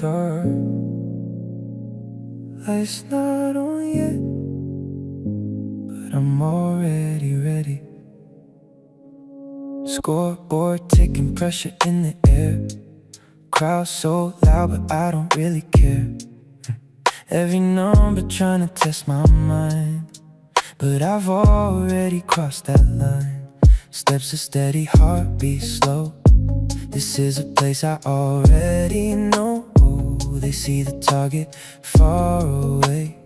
dark. Lights not on yet, but I'm already ready. Scoreboard ticking, pressure in the air. Crowd so loud, but I don't really care. Every number trying to test my mind, but I've already crossed that line. Steps are steady, heartbeat slow. This is a place I already know. They see the target far away.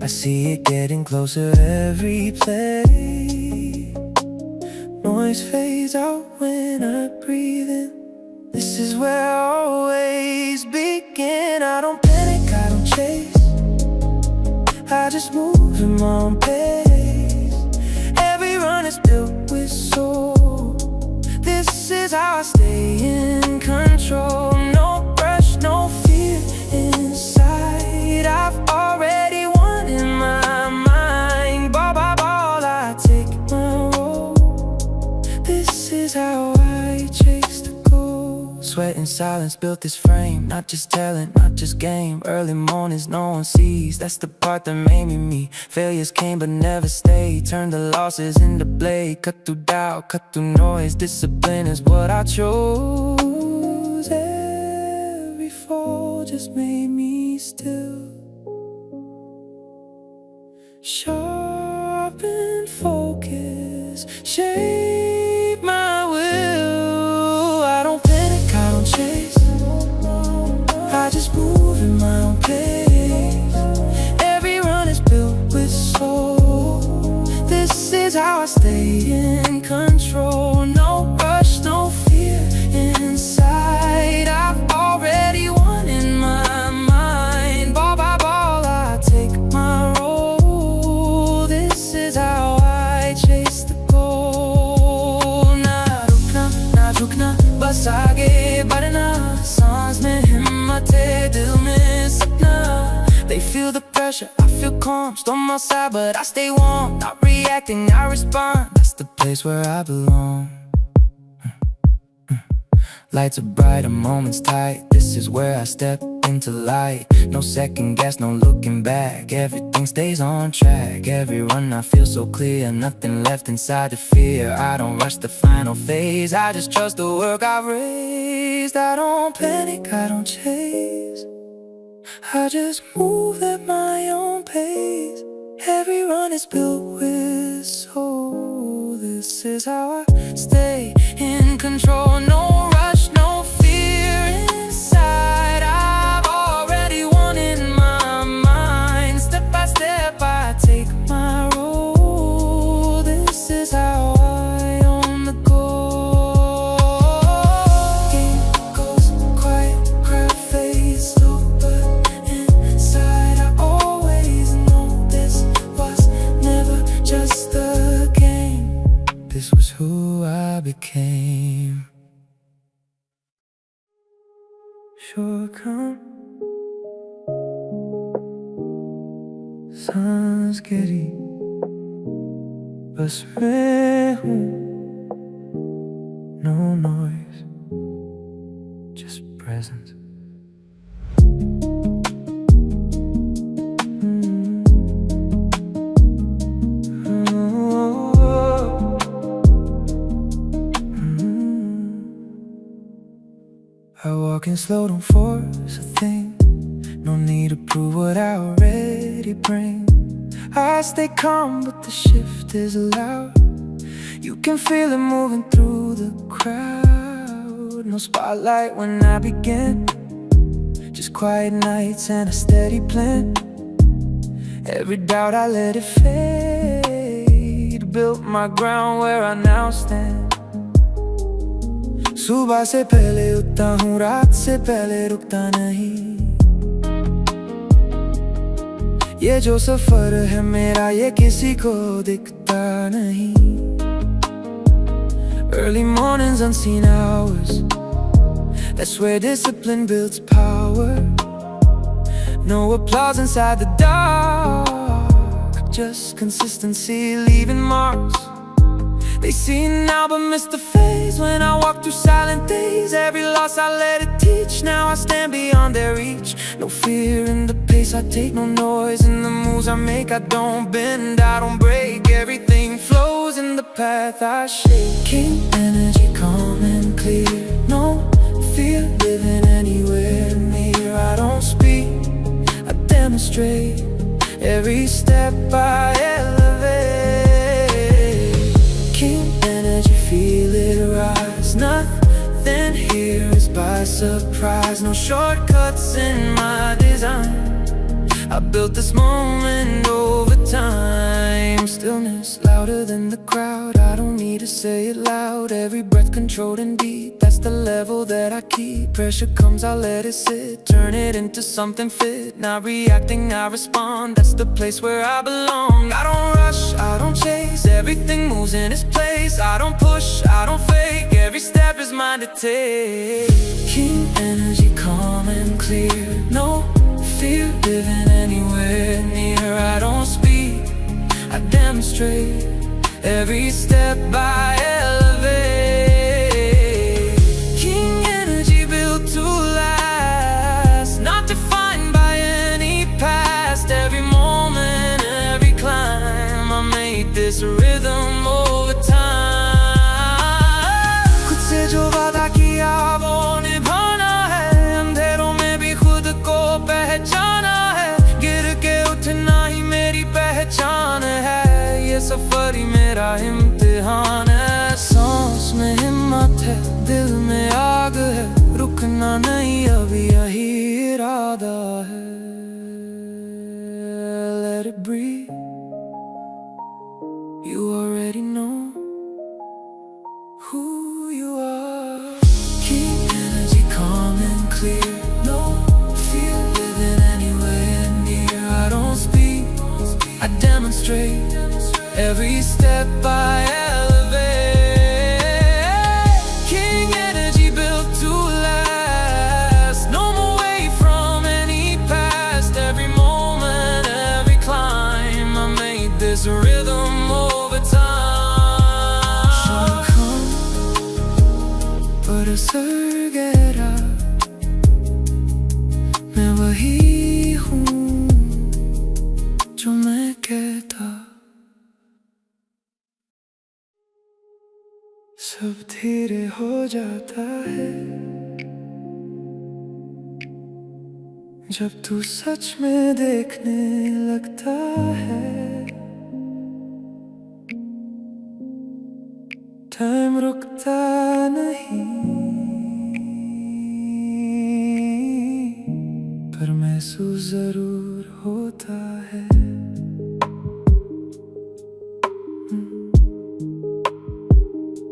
I see it getting closer every play. Noise fades out when I breathe in. This is where I always begin. I don't panic, I don't chase. I just move in my own pace. Every run is built with soul. This is how I stay in control. No rush, no fear inside. I've already won in my mind. Ball by ball, I take my role. This is how I chase the goal. Sweat and silence built this frame. Not just talent, not just game. Early mornings no one sees. That's the part that made me. Failures came but never stayed. Turned the losses into blade. Cut through doubt, cut through noise. Discipline is what I chose. Every fall just made me still. Sharpen focus, shape my will. I don't panic, I don't chase. I just move in my own pace. Every run is built with soul. This is how I stay in control. No rush, no fear inside. I've already won in my mind. Ball by ball, I take my role. This is how I chase the goal. Na rukna, na झुकना, बस आगे बढ़ना. सांस में हिम्मत है, दिल में सपना. They feel the pressure, I feel calm. Storm outside, but I stay warm. Not reacting, I respond. That's the place where I belong. Lights are bright, a moment's tight. This is where I step into light. No second guess, no looking back. Everything stays on track. Every run I feel so clear. Nothing left inside to fear. I don't rush the final phase. I just trust the work I've raised. I don't panic, I don't chase. I just move at my own pace. Every run is built with soul. This is how I stay in control. No rush, no fear inside. I've already won in my mind. Step by step I take my role. This is how I own the goal. Game goes quiet, crowd fades slow, but inside I always know this was never just a game. This was who I became. Sure come सांस गिरी बस मैं हूँ. No noise, just presence. I walk in slow, don't force a thing. No need to prove what I already bring. I stay calm, but the shift is loud. You can feel it moving through the crowd. No spotlight when I begin. Just quiet nights and a steady plan. Every doubt I let it fade. Built my ground where I now stand. सुबह से पहले उठता हूँ, रात से पहले रुकता नहीं. ये जो सफर है मेरा, ये किसी को दिखता नहीं. Early mornings, unseen hours. That's where discipline builds power. No applause inside the dark. Just consistency leaving marks. They see now but miss the phase. When I walk through silent days, every loss I let it teach. Now I stand beyond their reach. No fear in the pace I take, no noise in the moves I make. I don't bend, I don't break. Everything flows in the path I shake. King energy, calm and clear. No fear living anywhere near. I don't speak, I demonstrate. Every step I elevate. King energy, feel it rise. Nothing here is by surprise. No shortcuts in my design. I built this moment over time. Stillness louder than the crowd. I don't need to say it loud. Every breath controlled and deep. That's the level that I keep. Pressure comes, I let it sit. Turn it into something fit. Not reacting, I respond. That's the place where I belong. I don't rush, I don't chase. Everything moves in its place. I don't push, I don't fake. Every step is mine to take. King energy, calm and clear. No fear living anywhere near. I don't speak, I demonstrate. Every step I elevate. King energy built to last. Not defined by any past. Every moment, every climb, I made this rhythm over time. खुद से जो वादा किया वो निभाना है. अंधेरों में भी खुद को पहचाना है. गिर के उठना ही मेरी पहचान है. ये सफर ही मेरा इम्तिहान है. सांस में हिम्मत है, दिल में आग है. रुकना नहीं अब यही इरादा है. Let it breathe. You already know who you are. Keep energy calm and clear. No fear living anywhere near. I don't speak, I demonstrate. Every step I elevate. King energy built to last. No more way from any past. Every moment, every climb, I made this rhythm over time. Come, but असर गहरा. मैं वही हूँ जो मैं कहता. सब धीरे हो जाता है जब तू सच में देखने लगता है. टाइम रुकता नहीं पर महसूस जरूर होता है.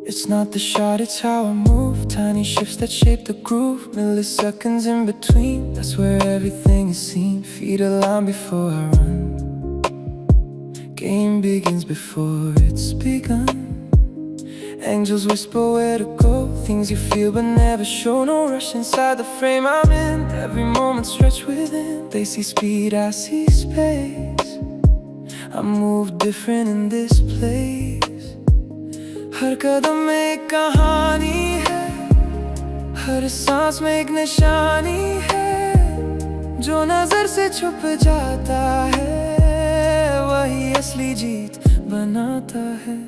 It's not the shot, it's how I move. Tiny shifts that shape the groove. Milliseconds in between, that's where everything is seen. Feet align before I run. Game begins before it's begun. Angels whisper where to go. Things you feel but never show. No rush inside the frame I'm in. Every moment stretched within. They see speed, I see space. I move different in this place. हर कदम में एक कहानी है. हर सांस में एक निशानी है. जो नजर से छुप जाता है वही असली जीत बनाता है.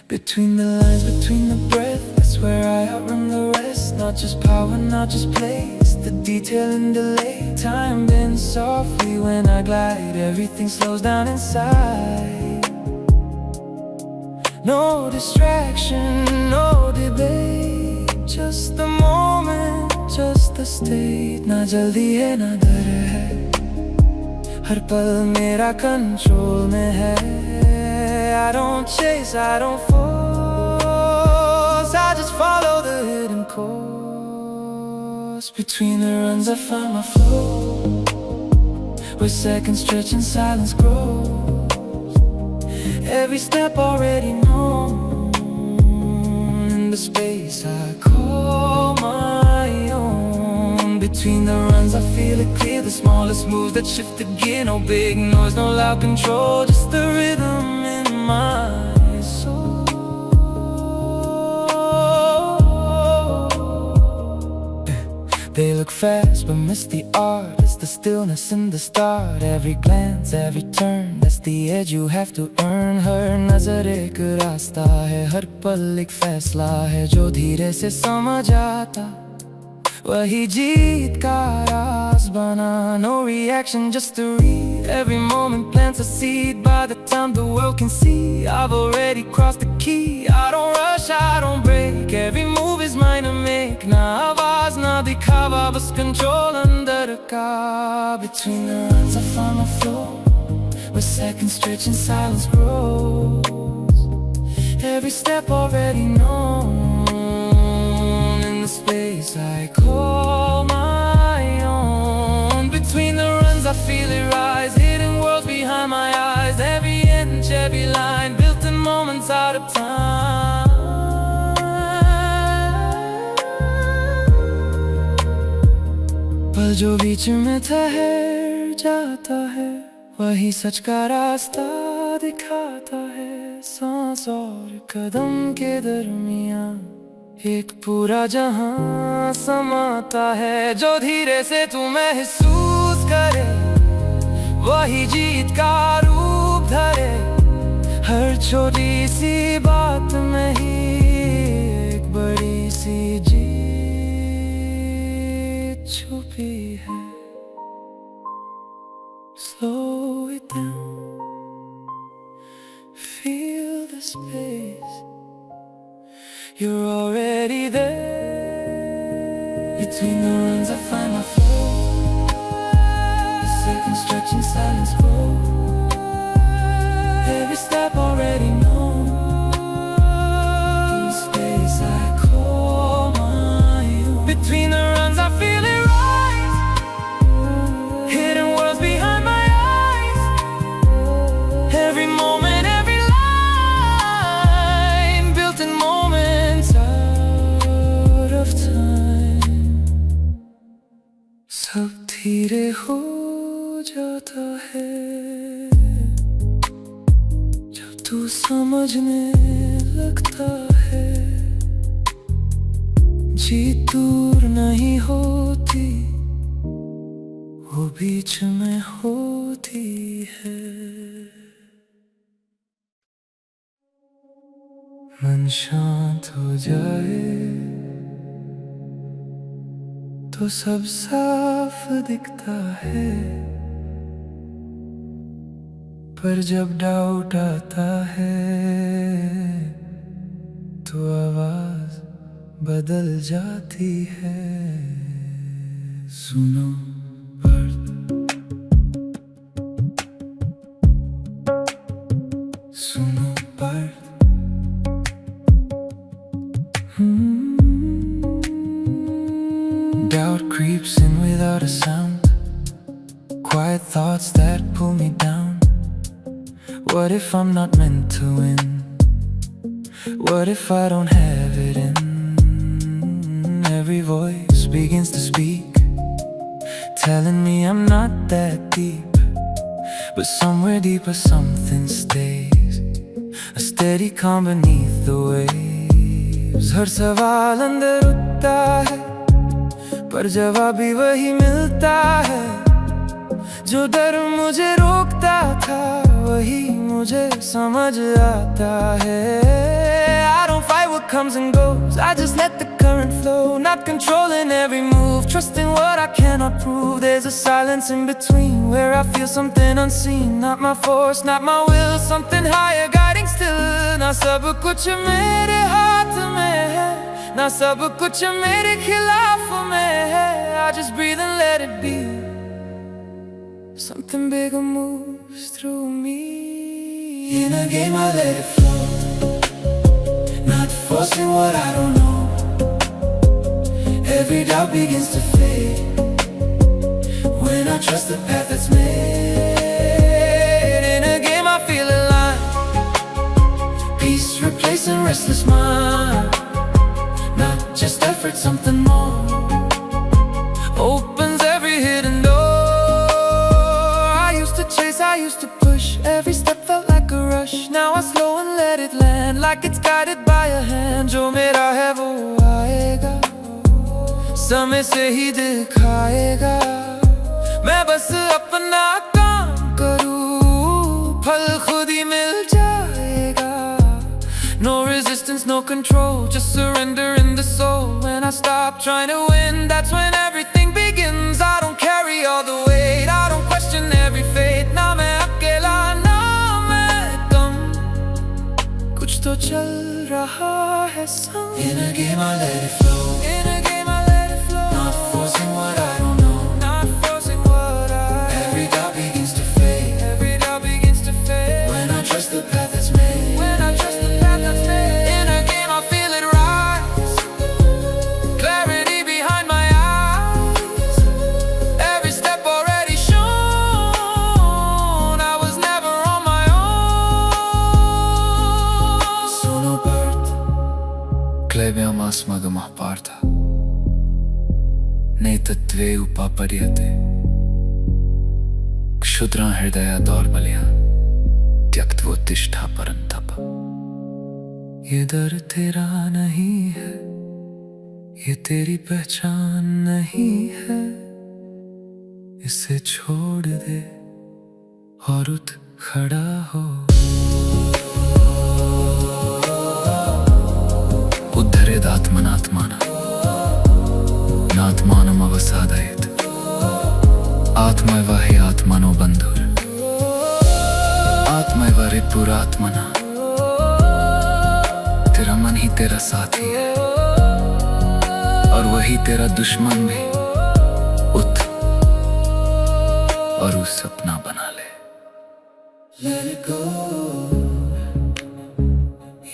Between the lines, between the breath, that's where I outrun the rest. Not just power, not just play, it's the detail and delay. Time bends softly when I glide. Everything slows down inside. No distraction, no debate. Just the moment, just the state. ना जल्दी है ना डर है. हर पल मेरा control में है. I don't chase, I don't force. I just follow the hidden course. Between the runs I find my flow, where seconds stretch and silence grows. Every step already known. In the space I call my own. Between the runs I feel it clear. The smallest moves that shift the gear. No big noise, no loud control. Just the rhythm in my soul. They look fast but miss the art. It's the stillness in the start. Every glance, every turn, that's the edge you have to earn. हर नजर एक रास्ता है, हर पल एक फैसला है. जो धीरे से समझ आता वही जीत का राज बना. No reaction, just a read. Every moment plants a seed. By the time the world can see, I've already crossed the key. I don't rush, I don't break. Every move is mine to make. ना आवाज ना दिखावा, बस control अंदर का. Between the runs I find my flow, where seconds stretch and silence grows. Every step already known. In the space I call my own. Between the runs I feel it rise, hidden worlds behind my eyes. Every inch, every line, built in moments out of time. पल जो बीच में ठहर जाता है, वही सच का रास्ता दिखाता है. सांस और कदम के दरमियां एक पूरा जहां समाता है. जो धीरे से तू महसूस करे, वही जीत का रूप धरे. हर छोटी सी बात में ही एक बड़ी सी जीत छुपी है. Slow it down, feel the space. You're already there. Between the runs I find my flow. The seconds stretch in silence grow. Every step already known. In space I call my own. Between the runs I feel it rise, hidden worlds behind my eyes. Every moment, every line, built in moments out of time. सब धीरे हो जाता है जब तू समझने लगता है. जीत दूर नहीं होती, वो बीच में होती है. मन शांत हो जाए तो सब साफ दिखता है. पर जब डाउट आता है तो आवाज बदल जाती है. सुनो पर्द, सुनो पर्द. Doubt creeps in without a sound. Quiet thoughts that pull me down. What if I'm not meant to win? What if I don't have it in? Every voice begins to speak, telling me I'm not that deep. But somewhere deeper something stays, a steady calm beneath the waves. हर सवाल अंदर उठता है, पर जवाब भी वही मिलता है. जो डर मुझे रोकता था, वही मुझे समझ आता है. I don't fight what comes and goes, I just let the current flow. Not controlling every move, trusting what I cannot prove. There's a silence in between, where I feel something unseen. Not my force, not my will, something higher guiding still. ना सब कुछ मेरे हाथ में है, ना सब कुछ मेरे खिलाफ में है. I just breathe and let it be. Something bigger moves through me. In a game I let it flow, not forcing what I don't know. Every doubt begins to fade when I trust the path that's made. In a game I feel alive, peace replacing restless mind. Not just effort, something more opens every hidden door. I used to chase, I used to push. Every step felt like a rush. Now I slow and let it land, like it's guided by a hand. जो मेरा है वो आएगा, समय से ही दिखाएगा। मैं बस अपना काम करूँ, फल खुद ही मिल जाएगा। No resistance, no control, just surrender in the soul. When I stop trying to win, that's when everything begins. I don't carry all the weight, I don't question every fate. ना मैं अकेला, ना मैं कम, कुछ तो चल रहा है संग। In a game I let it flow, in a game I let it flow. Not forcing what I don't know, not forcing what every doubt begins to fade, every doubt begins to fade. When I trust the path that's made, when I trust the path that's made. In a game I feel it rise, clarity behind my eyes. Every step already shown, I was never on my own. Sono part, klebiam asmagam parta. Netatve upaparyate, क्षुद्रा हृदया दौर्बल्या, त्यक्त्वोत्तिष्ठा परन्तप। ये दर तेरा नहीं है, ये तेरी पहचान नहीं है। इसे छोड़ दे और उठ खड़ा हो। उद्धरेदात्मनात्मानः नात्मानम् अवसादयेत्। आत्मैव हि आत्मनो बन्धुः, आत्मैव रिपुरात्मना। तेरा मन ही तेरा साथी है और वही तेरा दुश्मन भी। उठ और उस सपना बना ले। Let it go,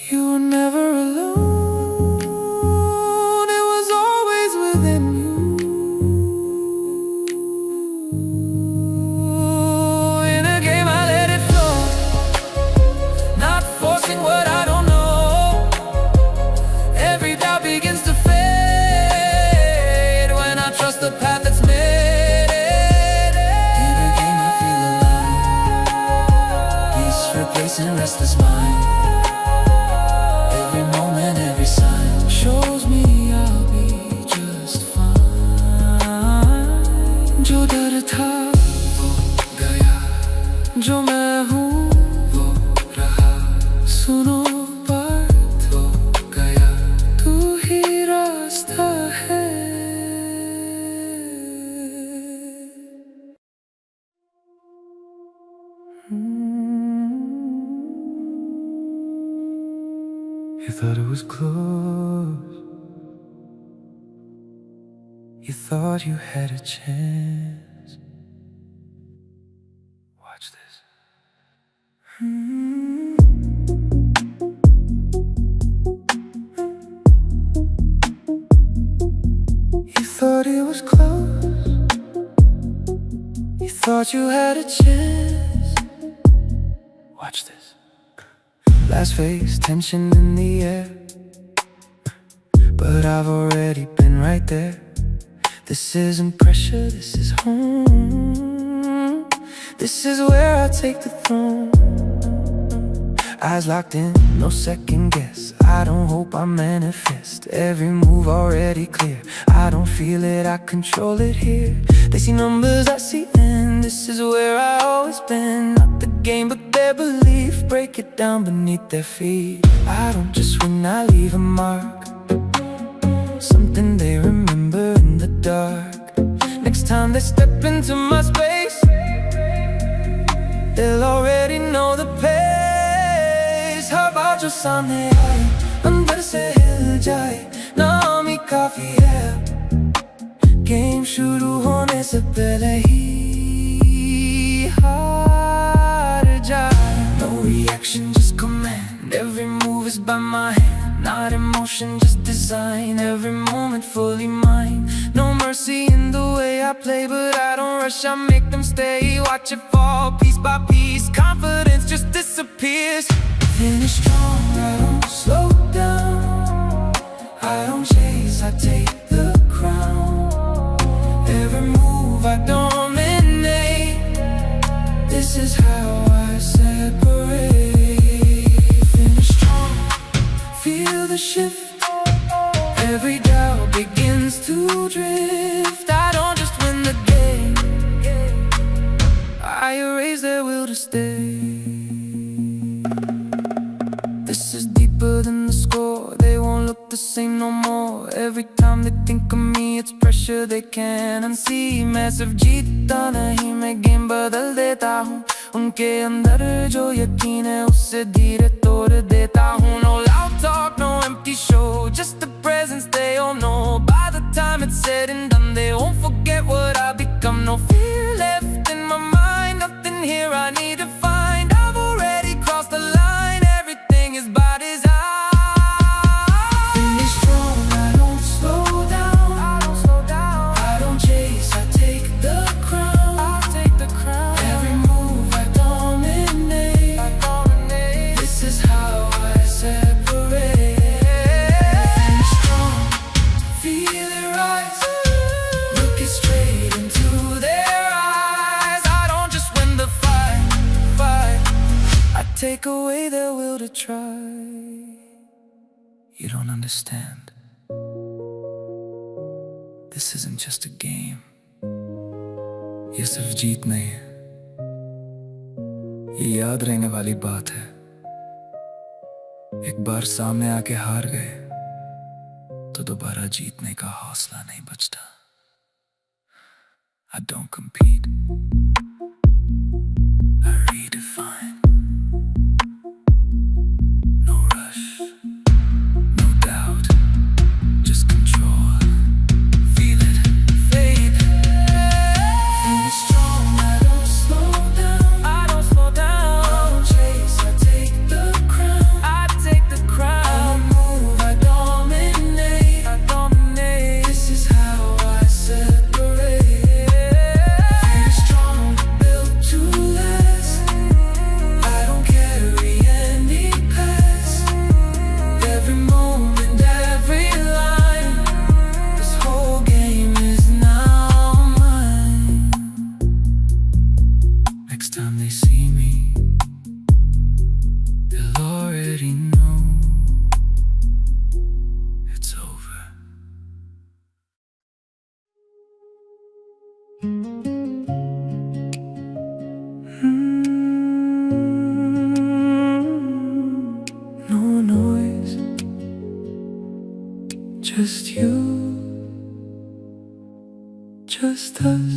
you were never alone, it was always within you. In a game I let it flow, not forcing what I don't know. Every doubt begins to fade when I trust the path that's made. In a game I feel alive, peace replacing restless mind. Every moment, every sign shows me I'll be just fine. जो डर था वो गया, जो मैं हूँ वो रहा। सुनो बात हो गया, तू ही रास्ता है। You thought it was close, you thought you had a chance. Watch this. You thought it was close, you thought you had a chance. Watch this. Last phase, tension in the air, but I've already been right there. This isn't pressure, this is home. This is where I take the throne. Eyes locked in, no second guess. I don't hope I manifest. Every move already clear. I don't feel it, I control it here. They see numbers, I see end. This is where I always been. Not the game, but their belief. Break it down beneath their feet. I don't just win, I leave a mark, something they remember in the dark. Next time they step into my space, they'll already know the pace. हवा जो सामने आए, अंदर से हिल जाए, नाम ही काफी है। गेम शुरू होने से पहले ही हार जाए। No reaction, just command. Every move is by my hand, not emotion, just design. Every moment fully mine. No mercy in the way I play, but I don't rush, I make them stay. Watch it fall piece by piece, confidence just disappears. Finish strong, I don't slow down, I don't chase, I take the crown. Every move I dominate, this is how I separate. Finish strong, feel the shift, every doubt begins to drift, I don't just win the game, I erase their will to stay. This is deeper than the score, they won't look the same no more. Every time they think of me, it's pressure they can't unsee. मैं सिर्फ जीतता नहीं, मैं game बदल देता हूँ. उनके अंदर जो यकीन है उससे धीरे तोड़ देता हूँ. No loud talk, no empty show, just the presence they all know. By the time it's said and done, they won't forget what I become. No fear left in my mind, nothing here I need to find. I've already crossed the line, everything is by design. Finish strong, I don't slow down, I don't chase, I take the crown, every move I dominate, this is how I separate. Finish strong, feel it rise, look it straight into their eyes. I don't just win the fight, I take away their will to try. You don't understand. This isn't just a game. ये सिर्फ जीत नहीं है, ये याद रहने वाली बात है. एक बार सामने आके हार गए तो दोबारा जीतने का हौसला नहीं बचता. I don't compete, I redefine. No rush, no doubt, just control. Feel it, fade. Finish strong, I don't slow down, I don't chase, I take the crown, every move I dominate, this is how I separate. Finish strong, built to last, I don't carry any past. Every moment, every line, this whole game is now mine. Next time they see me, they'll already know it's over. No noise, just you, just us.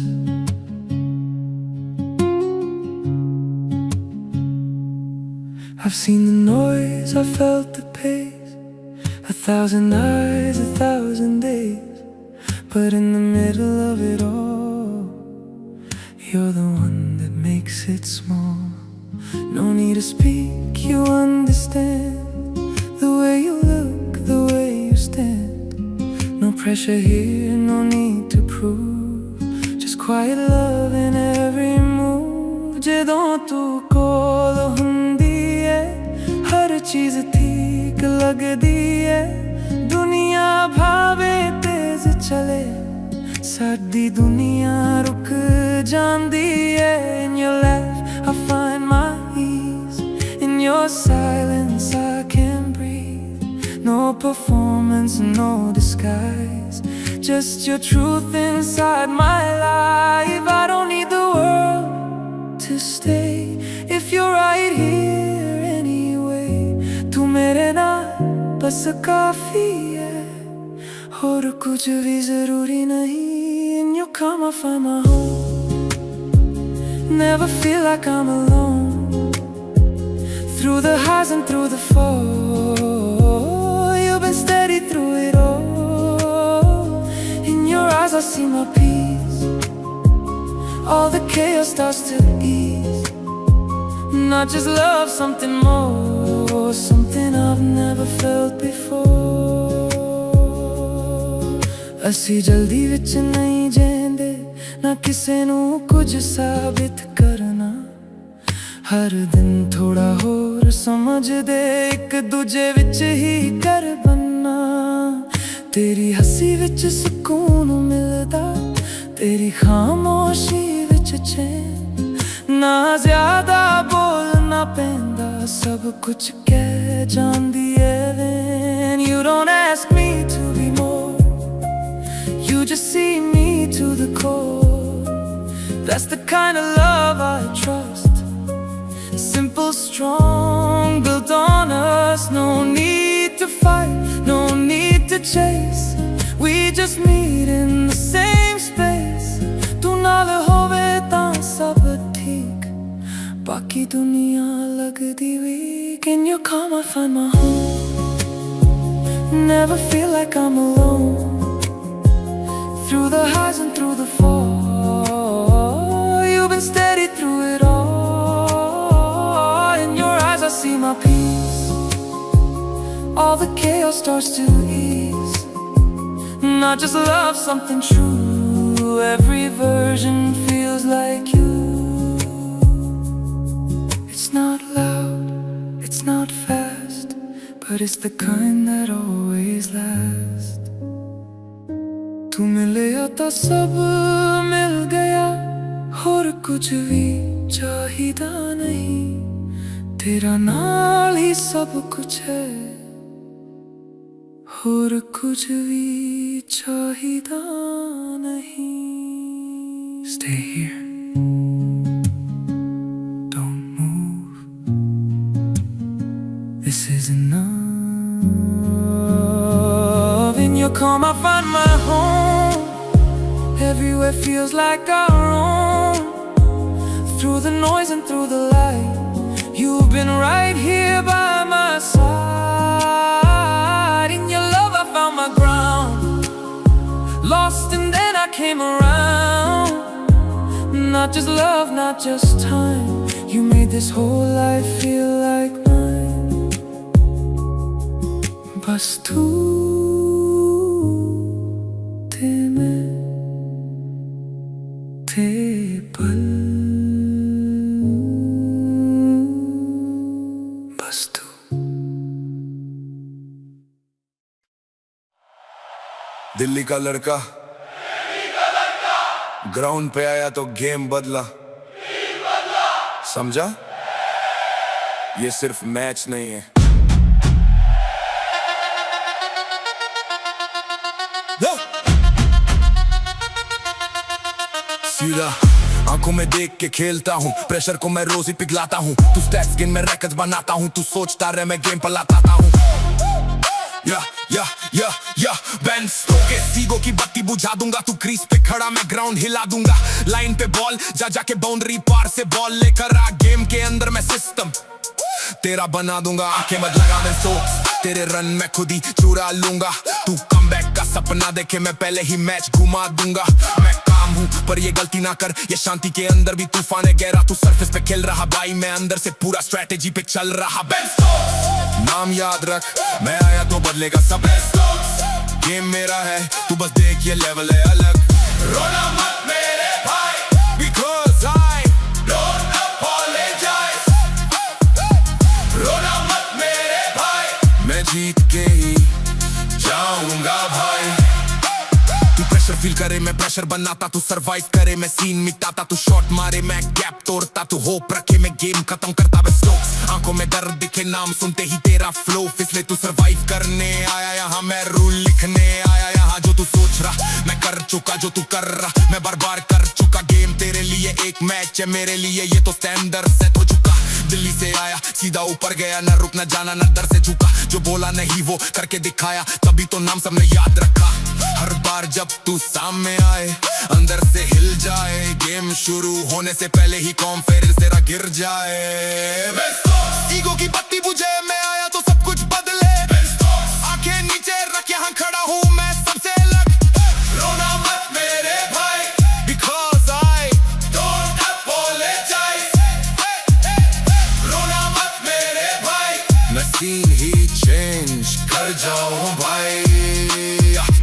I've seen the noise, I felt the pace, 1,000 eyes, 1,000 days. But in the middle of it all, you're the one that makes it small. No need to speak, you understand. The way you look, the way you stand. No pressure here, no need to prove. Just quiet love in every move. ਜਦੋਂ ਤੂੰ ਕੋਲ ਹੁੰਦੀ ਏ, ਹਰ ਚੀਜ਼ ਠੀਕ ਲੱਗਦੀ ਏ. ਦੁਨੀਆ ਭਾਵੇਂ ਤੇਜ਼ ਚਲੇ, ਸਾਡੀ ਦੁਨੀਆ ਰੁਕ ਜਾਂਦੀ ਏ. In your laugh I find my ease, in your silence I can breathe. No performance, no disguise, just your truth inside my life. I don't need the world to stay if you're right here anyway. तू मेरे नाल बस काफी है, और कुछ भी जरूरी नहीं. In your calm I find my home, never feel like I'm alone. Through the highs and through the fall, you've been steady through it all. In your eyes I see my peace, all the chaos starts to ease. Not just love, something more, something I've never felt before. ਅਸੀਂ ਜਲਦੀ ਵਿੱਚ ਨਹੀਂ ਜੀਂਦੇ, ਨਾ ਕਿਸੇ ਨੂੰ ਕੁਝ ਸਾਬਿਤ ਕਰਨਾ. ਹਰ ਦਿਨ ਥੋੜਾ ਹੋਰ ਸਮਝਦੇ, ਇੱਕ ਦੂਜੇ ਵਿੱਚ ਹੀ ਕਰ ਬੰਨਾ. ਤੇਰੀ ਹੱਸੀ ਵਿੱਚ ਸਕੂਨ ਮਿਲਦਾ, ਤੇਰੀ ਖਾਮੋਸ਼ੀ ਵਿੱਚ ਚੈਨ. ਨਾ ਜ਼ਿਆਦਾ ਬੋਲਣਾ ਪੈਂਦਾ, ਸਭ ਕੁਝ ਕਹਿ ਜਾਂਦੀ ਏ van. You don't ask me to be more, That's the kind of love I trust. Simple, strong, built on us. No need to fight, no need to chase. We just meet in the same space. Tu naal hove taan sab theek, baaki duniya lagdi weak. In your calm I find my home. Never feel like I'm alone. Through the highs and through the fall, you've been steady through it all. In your eyes I see my peace. All the chaos starts to ease. Not just love, something true. Every version feels like you. It's not loud, it's not fast, but it's the kind that always lasts. तू मिले तो सब मिल गया, और कुछ भी चाहिदा नहीं. तेरा नाल ही सब कुछ है, और कुछ भी चाहिदा नहीं. Stay here, don't move. This is enough. In your calm I find my home. Everywhere feels like our own. Through the noise and through the light, you've been right here by my side. In your love I found my ground. Lost and then I came around. Not just love, not just time. You made this whole life feel like mine. Bas tu the main the pal, bas tu. Delhi का लड़का ground पे आया तो game बदला. समझा? ये सिर्फ match नहीं है. सीधा आंखों में देख के खेलता हूँ, प्रेशर को मैं रोज ही पिघलाता हूँ. तू स्टैट्स गिन में रैकेट्स बनाता हूँ, तू सोचता रहे मैं गेम पलाता हूँ. या बेन स्टोकेस सीगो की बत्ती बुझा दूंगा. तू क्रीज पे खड़ा मैं ग्राउंड हिला दूंगा. लाइन पे बॉल जाके बाउंड्री पार से बॉल लेकर आ. गेम के अंदर मैं सिस्टम तेरा बना दूंगा. आंखें मत लगा मैं स्टोक्स, तेरे रन मैं खुद ही चुरा लूंगा. तू कमबैक का सपना देखे मैं पहले ही मैच घुमा दूंगा. मैं काम हूँ पर ये गलती ना कर, ये शांति के अंदर भी तूफान है गहरा. तू सरफेस पे खेल रहा भाई, मैं अंदर से पूरा स्ट्रेटेजी पे चल रहा. बेन स्टोक्स नाम याद रख, मैं आया तो बदलेगा सब. गेम मेरा है तू बस देख, ये लेवल है अलग. रोना मत मेरे भाई, because I don't apologize. रोना मत मेरे भाई, मैं जीत के ही जाऊंगा भाई. तू प्रेशर फील करे मैं प्रेशर बनाता. तू सरवाइव करे मैं सीन मिटाता. तू शॉट मारे मैं गैप तोड़ता. तू होप रखे मैं गेम खत्म करता. मैं स्टोक्स आंखों में दर्द दिखे नाम सुनते ही तेरा फ्लो फिसले. तू सरवाइव करने आया यहाँ, मैं रूल लिखने आया यहाँ. जो तू सोच रहा मैं कर चुका, जो तू कर रहा मैं बार बार कर चुका. गेम तेरे लिए एक मैच है, मेरे लिए ये तो स्टैंडर्ड सेट हो चुका. दिल्ली से आया सीधा ऊपर गया, न रुकना जाना न डर से झुका. जो बोला नहीं वो करके दिखाया, तभी तो नाम सबने याद रखा. हर बार जब तू सामने आए अंदर से हिल जाए. गेम शुरू होने से पहले ही कॉन्फिडेंस तेरा गिर जाए. ईगो की बत्ती बुझे मैं आया तो सब कुछ बदले. आंखें नीचे रख यहाँ खड़ा हूँ मैं सबसे अलग. रोना मत मेरे भाई, because I don't apologize. रोना मत मेरे भाई, मैं सीन ही चेंज कर जाऊँ भाई.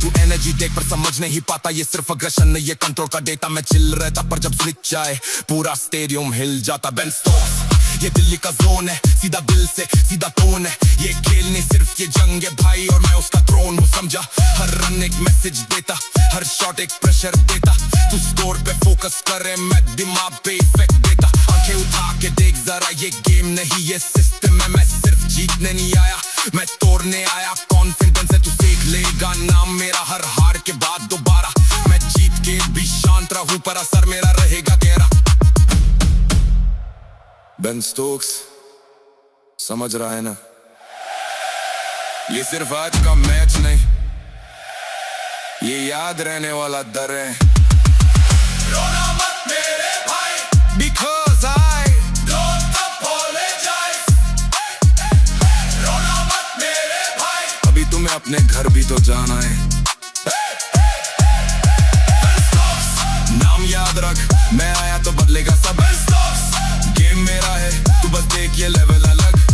तू एनर्जी देख पर समझ नहीं पाता, ये सिर्फ अग्रेशन नहीं ये कंट्रोल का डेटा. मैं चिल रहता पर जब स्विच आए पूरा स्टेडियम हिल जाता. बेन स्टोक्स ये दिल्ली का जोन है, सीधा दिल से सीधा टोन है. ये खेल नहीं सिर्फ ये जंग है भाई, और मैं उसका थ्रोन हूँ समझा. हर रन एक मैसेज देता, हर शॉट एक प्रेशर देता. तू स्कोर पे फोकस करे मैं दिमाग पे इफेक्ट देता. आंखें उठा के देख जरा, ये गेम नहीं ये सिस्टम है. मैं सिर्फ जीतने नहीं आया, मैं तोड़ने आया. कॉन्फिडेंस है तू सीख लेगा नाम मेरा हर हार के बाद दोबारा. मैं जीत के भी शांत रहूं पर असर मेरा रहेगा गहरा. बेन स्टोक्स, समझ रहा है ना? ये सिर्फ आज का मैच नहीं, ये याद रहने वाला दर है। रोना मत मेरे भाई, because I don't apologize। रोना मत मेरे भाई, अभी तुम्हें अपने घर भी तो जाना है। नाम याद रख, मैं आया तो बदलेगा सब। गेम मेरा है, तू बस देख ये लेवल अलग।